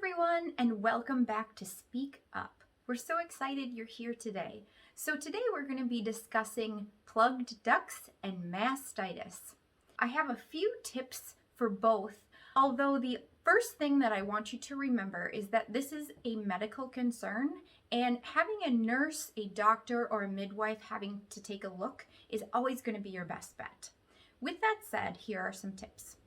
everyone, and welcome back to Speak Up. We're so excited you're here today. So today we're going to be discussing plugged ducts and mastitis. I have a few tips for both, although the first thing that I want you to remember is that this is a medical concern, and having a nurse, a doctor, or a midwife having to take a look is always going to be your best bet. With that said, here are some tips.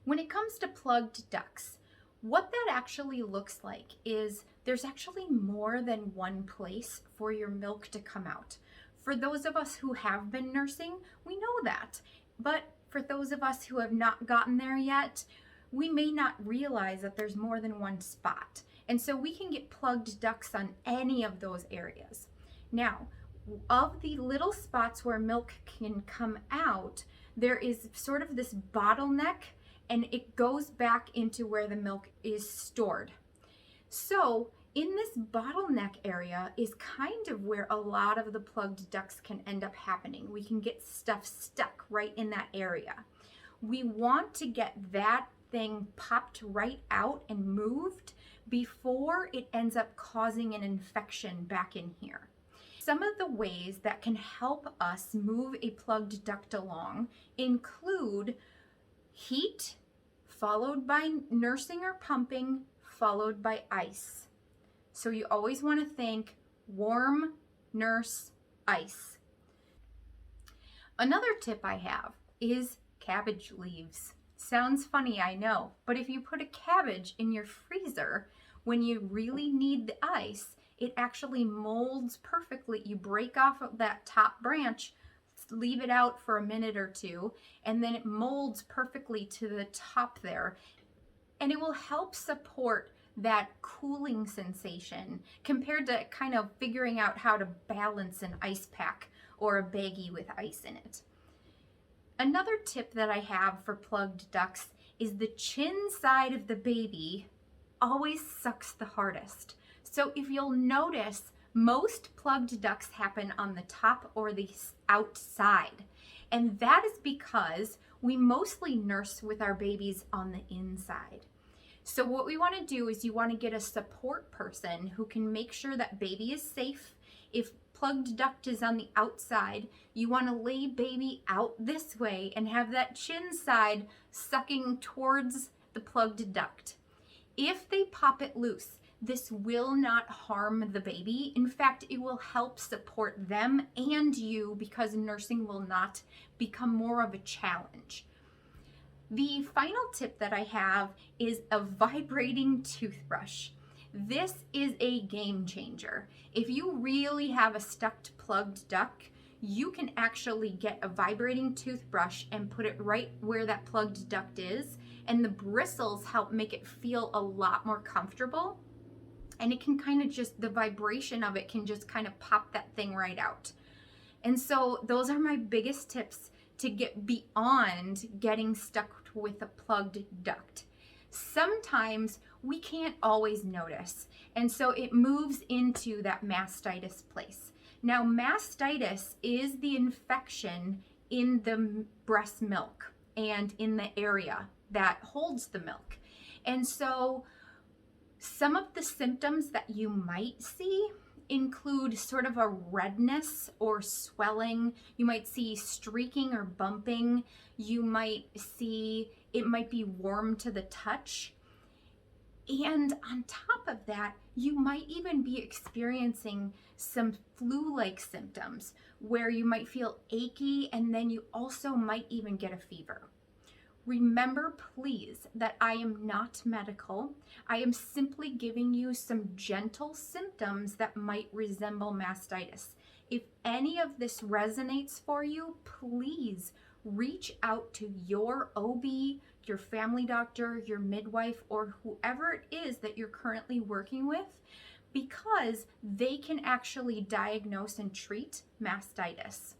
When it comes to plugged ducts, what that actually looks like is there's actually more than one place for your milk to come out. For those of us who have been nursing, we know that. But for those of us who have not gotten there yet, we may not realize that there's more than one spot. And so we can get plugged ducts on any of those areas. Now, of the little spots where milk can come out, there is sort of this bottleneck, and it goes back into where the milk is stored. So in this bottleneck area is kind of where a lot of the plugged ducts can end up happening. We can get stuff stuck right in that area. We want to get that thing popped right out and moved before it ends up causing an infection back in here. Some of the ways that can help us move a plugged duct along include heat, followed by nursing or pumping, followed by ice. So you always want to think warm, nurse, ice. Another tip I have is cabbage leaves. Sounds funny, I know, but if you put a cabbage in your freezer when you really need the ice, it actually molds perfectly. You break off of that top branch, leave it out for a minute or two, and then it molds perfectly to the top there, and it will help support that cooling sensation compared to kind of figuring out how to balance an ice pack or a baggie with ice in it. Another tip that I have for plugged ducts is the chin side of the baby always sucks the hardest. So if you'll notice, most plugged ducts happen on the top or the outside, and that is because we mostly nurse with our babies on the inside. So what we want to do is you want to get a support person who can make sure that baby is safe. If plugged duct is on the outside, you want to lay baby out this way and have that chin side sucking towards the plugged duct. If they pop it loose, this will not harm the baby. In fact, it will help support them and you because nursing will not become more of a challenge. The final tip that I have is a vibrating toothbrush. This is a game changer. If you really have a stuck plugged duct, you can actually get a vibrating toothbrush and put it right where that plugged duct is, and the bristles help make it feel a lot more comfortable. And it can kind of just, the vibration of it can just kind of pop that thing right out. And so those are my biggest tips to get beyond getting stuck with a plugged duct. Sometimes we can't always notice, and so it moves into that mastitis place. Now, mastitis is the infection in the breast milk and in the area that holds the milk. And so some of the symptoms that you might see include sort of a redness or swelling. You might see streaking or bumping. You might see it might be warm to the touch. And on top of that, you might even be experiencing some flu-like symptoms where you might feel achy, and then you also might even get a fever. Remember, please, that I am not medical. I am simply giving you some gentle symptoms that might resemble mastitis. If any of this resonates for you, please reach out to your OB, your family doctor, your midwife, or whoever it is that you're currently working with, because they can actually diagnose and treat mastitis.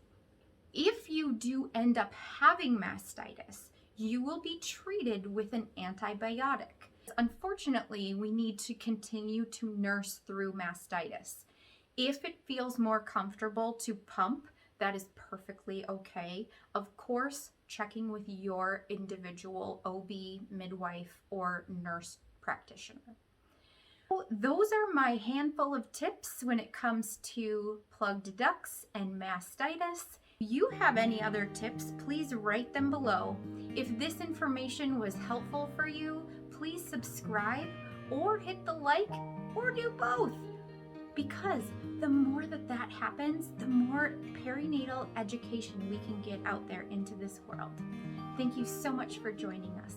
If you do end up having mastitis, you will be treated with an antibiotic. Unfortunately, we need to continue to nurse through mastitis. If it feels more comfortable to pump, that is perfectly okay. Of course, checking with your individual OB, midwife, or nurse practitioner. So those are my handful of tips when it comes to plugged ducts and mastitis. If you have any other tips, please write them below. If this information was helpful for you, please subscribe or hit the like or do both. Because the more that happens, the more perinatal education we can get out there into this world. Thank you so much for joining us.